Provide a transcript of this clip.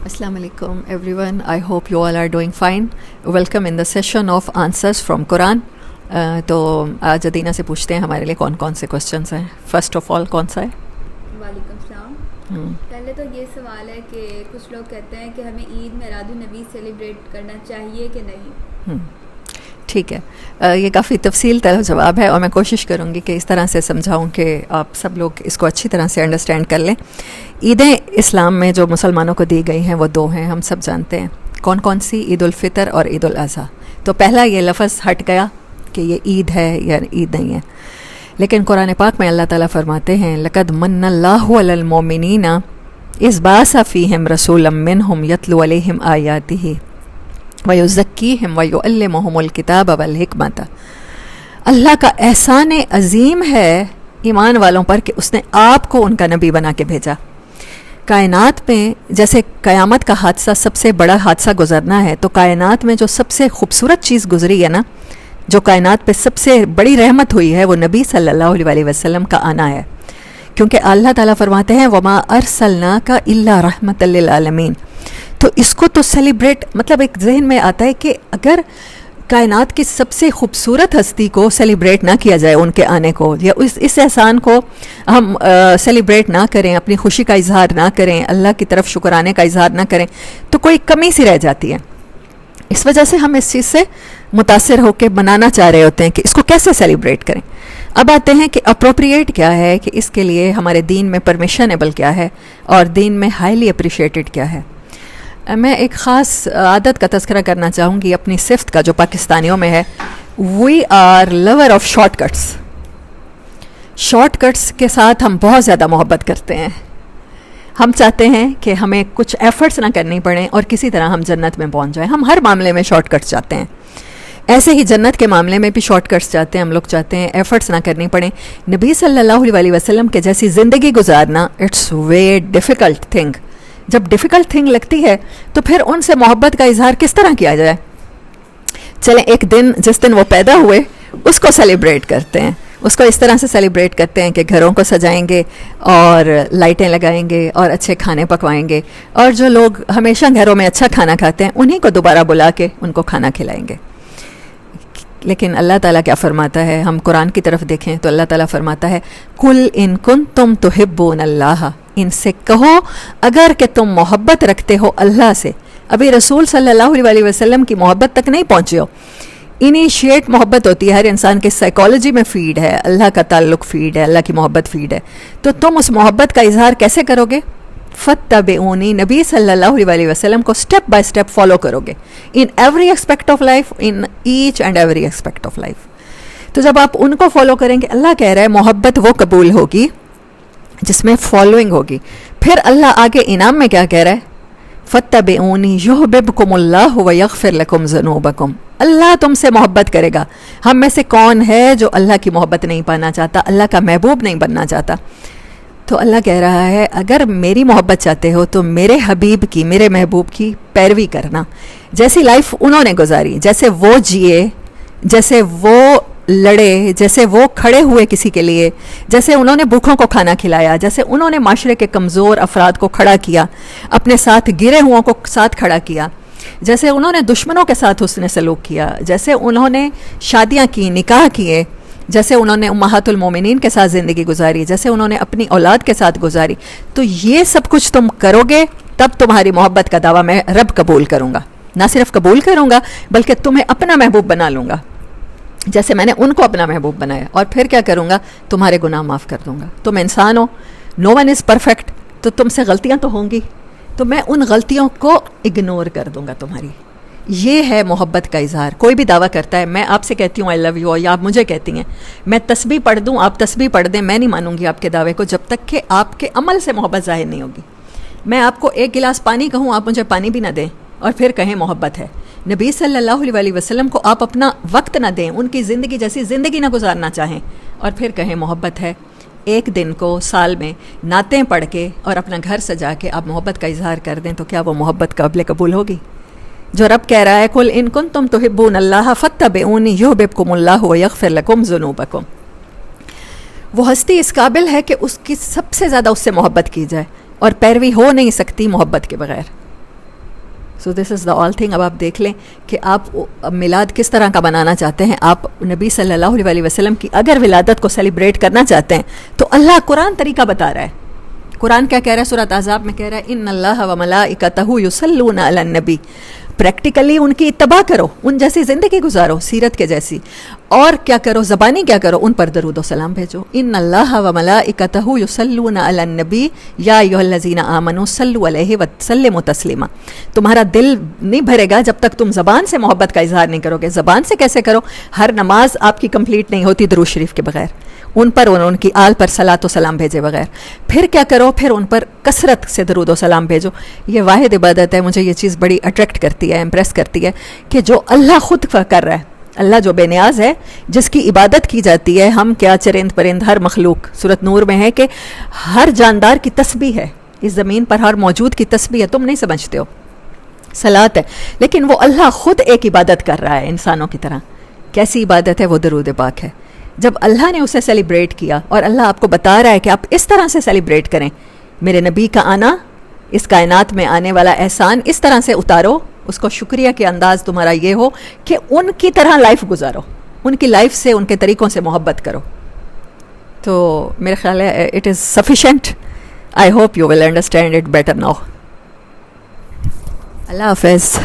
Assalamu alaikum everyone. I hope you all are doing fine. Welcome in the session of answers from Quran. تو آج ادینہ سے پوچھتے ہیں ہمارے لیے کون کون سے کوسچنس ہیں. فرسٹ آف آل کون سا ہے؟ وعلیکم السلام. پہلے تو یہ سوال ہے کہ کچھ لوگ کہتے ہیں کہ ہمیں عید میلاد النبی سیلیبریٹ کرنا چاہیے کہ نہیں. ٹھیک ہے, یہ کافی تفصیل طلب جواب ہے اور میں کوشش کروں گی کہ اس طرح سے سمجھاؤں کہ آپ سب لوگ اس کو اچھی طرح سے انڈرسٹینڈ کر لیں. عیدیں اسلام میں جو مسلمانوں کو دی گئی ہیں وہ دو ہیں, ہم سب جانتے ہیں. کون کون سی؟ عید الفطر اور عید الاضحیٰ. تو پہلا یہ لفظ ہٹ گیا کہ یہ عید ہے یا عید نہیں ہے, لیکن قرآن پاک میں اللہ تعالیٰ فرماتے ہیں لقد من اللہ علی المؤمنین اذ بعث فیہم رسولا منہم یتلو علیہم آیاتہ وَيُزَكِّيهِمْ وَيُعَلِّمُهُمُ الْكِتَابَ وَالْحِکْمَةَ. اللہ کا احسان عظیم ہے ایمان والوں پر کہ اس نے آپ کو ان کا نبی بنا کے بھیجا. کائنات میں جیسے قیامت کا حادثہ سب سے بڑا حادثہ گزرنا ہے, تو کائنات میں جو سب سے خوبصورت چیز گزری ہے نا, جو کائنات پہ سب سے بڑی رحمت ہوئی ہے, وہ نبی صلی اللہ علیہ وسلم کا آنا ہے. کیونکہ اللہ تعالیٰ فرماتے ہیں وَمَا أَرْسَلْنَاكَ إِلَّا رَحْمَةً لِّلْعَالَمِينَ. تو اس کو تو سیلیبریٹ, مطلب ایک ذہن میں آتا ہے کہ اگر کائنات کی سب سے خوبصورت ہستی کو سیلیبریٹ نہ کیا جائے, ان کے آنے کو یا اس احسان کو ہم سیلیبریٹ نہ کریں, اپنی خوشی کا اظہار نہ کریں, اللہ کی طرف شکرانے کا اظہار نہ کریں, تو کوئی کمی سی رہ جاتی ہے. اس وجہ سے ہم اس چیز سے متاثر ہو کے بنانا چاہ رہے ہوتے ہیں کہ اس کو کیسے سیلیبریٹ کریں. اب آتے ہیں کہ اپروپریٹ کیا ہے, کہ اس کے لیے ہمارے دین میں پرمیشنیبل کیا ہے اور دین میں ہائیلی اپریشیٹڈ کیا ہے. میں ایک خاص عادت کا تذکرہ کرنا چاہوں گی اپنی صفت کا, جو پاکستانیوں میں ہے. We are lover of shortcuts. Shortcuts کے ساتھ ہم بہت زیادہ محبت کرتے ہیں. ہم چاہتے ہیں کہ ہمیں کچھ ایفرٹس نہ کرنی پڑیں اور کسی طرح ہم جنت میں پہنچ جائیں. ہم ہر معاملے میں شارٹ کٹس چاہتے ہیں. ایسے ہی جنت کے معاملے میں بھی شارٹ کٹس چاہتے ہیں. ہم لوگ چاہتے ہیں ایفرٹس نہ کرنی پڑیں. نبی صلی اللہ علیہ وسلم کے جیسی زندگی گزارنا اٹس وے ڈیفیکلٹ تھنگ. جب ڈیفیکلٹ تھنگ لگتی ہے تو پھر ان سے محبت کا اظہار کس طرح کیا جائے. چلیں ایک دن جس دن وہ پیدا ہوئے اس کو سیلیبریٹ کرتے ہیں. اس کو اس طرح سے سیلیبریٹ کرتے ہیں کہ گھروں کو سجائیں گے اور لائٹیں لگائیں گے اور اچھے کھانے پکوائیں گے, اور جو لوگ ہمیشہ گھروں میں اچھا کھانا کھاتے ہیں انہیں کو دوبارہ بلا کے ان کو کھانا کھلائیں گے. لیکن اللہ تعالیٰ کیا فرماتا ہے؟ ہم قرآن کی طرف دیکھیں تو اللہ تعالیٰ فرماتا ہے قُلْ إِن كُنتُمْ تُحِبُّونَ اللَّهَ. ان سے کہو اگر کہ تم محبت رکھتے ہو اللہ سے. ابھی رسول صلی اللہ علیہ وسلم کی محبت تک نہیں پہنچے ہو. انیشیٹ محبت ہوتی ہے, ہر انسان کے سائیکالوجی میں فیڈ ہے, اللہ کا تعلق فیڈ ہے, اللہ کی محبت فیڈ ہے. تو تم اس محبت کا اظہار کیسے کرو گے؟ فَاتَّبِعُونِی, نبی صلی اللہ علیہ وسلم کو سٹیپ بائی سٹیپ فالو کرو گے in every aspect of life, in each and every aspect of life. تو جب آپ ان کو فالو کریں گے, اللہ کہہ رہا ہے محبت وہ قبول ہوگی جس میں فالوئنگ ہوگی. پھر اللہ آگے انعام میں کیا کہہ رہا ہے؟ فَاتَّبِعُونِی یُحْبِبْکُمُ اللَّهُ وَیَغْفِرْ لَکُمْ ذُنُوبَکُمْ. اللہ تم سے محبت کرے گا. ہم میں سے کون ہے جو اللہ کی محبت نہیں پانا چاہتا, اللہ کا محبوب نہیں بننا چاہتا؟ تو اللہ کہہ رہا ہے اگر میری محبت چاہتے ہو تو میرے حبیب کی, میرے محبوب کی پیروی کرنا. جیسی لائف انہوں نے گزاری, جیسے وہ جیے, جیسے وہ لڑے, جیسے وہ کھڑے ہوئے کسی کے لیے, جیسے انہوں نے بھوکھوں کو کھانا کھلایا, جیسے انہوں نے معاشرے کے کمزور افراد کو کھڑا کیا, اپنے ساتھ گرے ہوں کو ساتھ کھڑا کیا, جیسے انہوں نے دشمنوں کے ساتھ حسن سلوک کیا, جیسے انہوں نے شادیاں کی, نکاح کیے, جیسے انہوں نے امہات المومنین کے ساتھ زندگی گزاری, جیسے انہوں نے اپنی اولاد کے ساتھ گزاری, تو یہ سب کچھ تم کرو گے تب تمہاری محبت کا دعویٰ میں رب قبول کروں گا. نہ صرف قبول کروں گا بلکہ تمہیں اپنا محبوب بنا لوں گا جیسے میں نے ان کو اپنا محبوب بنایا. اور پھر کیا کروں گا؟ تمہارے گناہ معاف کر دوں گا. تم انسان ہو, نو ون از پرفیکٹ, تو تم سے غلطیاں تو ہوں گی, تو میں ان غلطیوں کو اگنور کر دوں گا تمہاری. یہ ہے محبت کا اظہار. کوئی بھی دعویٰ کرتا ہے, میں آپ سے کہتی ہوں آئی لو یو, یا آپ مجھے کہتی ہیں, میں تسبیح پڑھ دوں, آپ تسبیح پڑھ دیں, میں نہیں مانوں گی آپ کے دعوے کو جب تک کہ آپ کے عمل سے محبت ظاہر نہیں ہوگی. میں آپ کو ایک گلاس پانی کہوں, آپ مجھے پانی بھی نہ دیں اور پھر کہیں محبت ہے. نبی صلی اللہ علیہ وسلم کو آپ اپنا وقت نہ دیں, ان کی زندگی جیسی زندگی نہ گزارنا چاہیں, اور پھر کہیں محبت ہے. ایک دن کو سال میں نعتیں پڑھ کے اور اپنا گھر سجا کے آپ محبت کا اظہار کر دیں, تو کیا وہ محبت قابل قبول ہوگی؟ جو رب کہہ رہا ہے قُلْ إِن كُنتُمْ تُحِبُّونَ اللَّهَ فَاتَّبِعُونِی یُحْبِبْکُمُ اللَّهُ وَیَغْفِرْ لَکُمْ ذُنُوبَکُمْ. وہ ہستی اس قابل ہے کہ اس کی سب سے زیادہ اس سے محبت کی جائے, اور پیروی ہو نہیں سکتی محبت کے بغیر. سو دس از دا آل تھنگ. اب آپ دیکھ لیں کہ آپ میلاد کس طرح کا بنانا چاہتے ہیں. آپ نبی صلی اللہ علیہ وسلم کی اگر ولادت کو سیلیبریٹ کرنا چاہتے ہیں تو اللہ قرآن طریقہ بتا رہا ہے. قرآن کیا کہہ رہا ہے؟ سورۃ احزاب میں کہہ رہا ہے ان اللہ و ملائکتہ یصلون علی النبی. پریکٹیکلی ان کی اتباع کرو, ان جیسی زندگی گزارو, سیرت کے جیسی. اور کیا کرو؟ زبانی کیا کرو؟ ان پر درود و سلام بھیجو. ان اللہ و ملائکتہ یصلون علی النبی یا ایھا الذین آمنوا صلوا علیہ وسلموا تسلیما. تمہارا دل نہیں بھرے گا جب تک تم زبان سے محبت کا اظہار نہیں کرو گے. زبان سے کیسے کرو؟ ہر نماز آپ کی کمپلیٹ نہیں ہوتی درود شریف کے بغیر, ان پر ان کی آل پر صلاۃ و سلام بھیجے بغیر. پھر کیا کرو؟ پھر ان پر کثرت سے درود و سلام بھیجو. یہ واحد عبادت ہے, مجھے یہ چیز بڑی اٹریکٹ کرتی ہے, امپریس کرتی ہے, کہ جو اللہ خود کر رہا ہے, اللہ جو بے نیاز ہے, جس کی عبادت کی جاتی ہے, ہم کیا چرند پرند ہر مخلوق. سورۃ نور میں ہے کہ ہر جاندار کی تسبیح ہے, اس زمین پر ہر موجود کی تسبیح ہے. تم نہیں سمجھتے ہو, صلاۃ ہے, لیکن وہ اللہ خود ایک عبادت کر رہا ہے انسانوں کی طرح. کیسی عبادت ہے؟ وہ درود پاک ہے. جب اللہ نے اسے سیلیبریٹ کیا اور اللہ آپ کو بتا رہا ہے کہ آپ اس طرح سے سیلیبریٹ کریں, میرے نبی کا آنا, اس کائنات میں آنے والا احسان اس طرح سے اتارو, اس کو شکریہ کے انداز تمہارا یہ ہو کہ ان کی طرح لائف گزارو, ان کی لائف سے, ان کے طریقوں سے محبت کرو. تو میرے خیال ہے it is sufficient. I hope you will understand it better now. اللہ حافظ.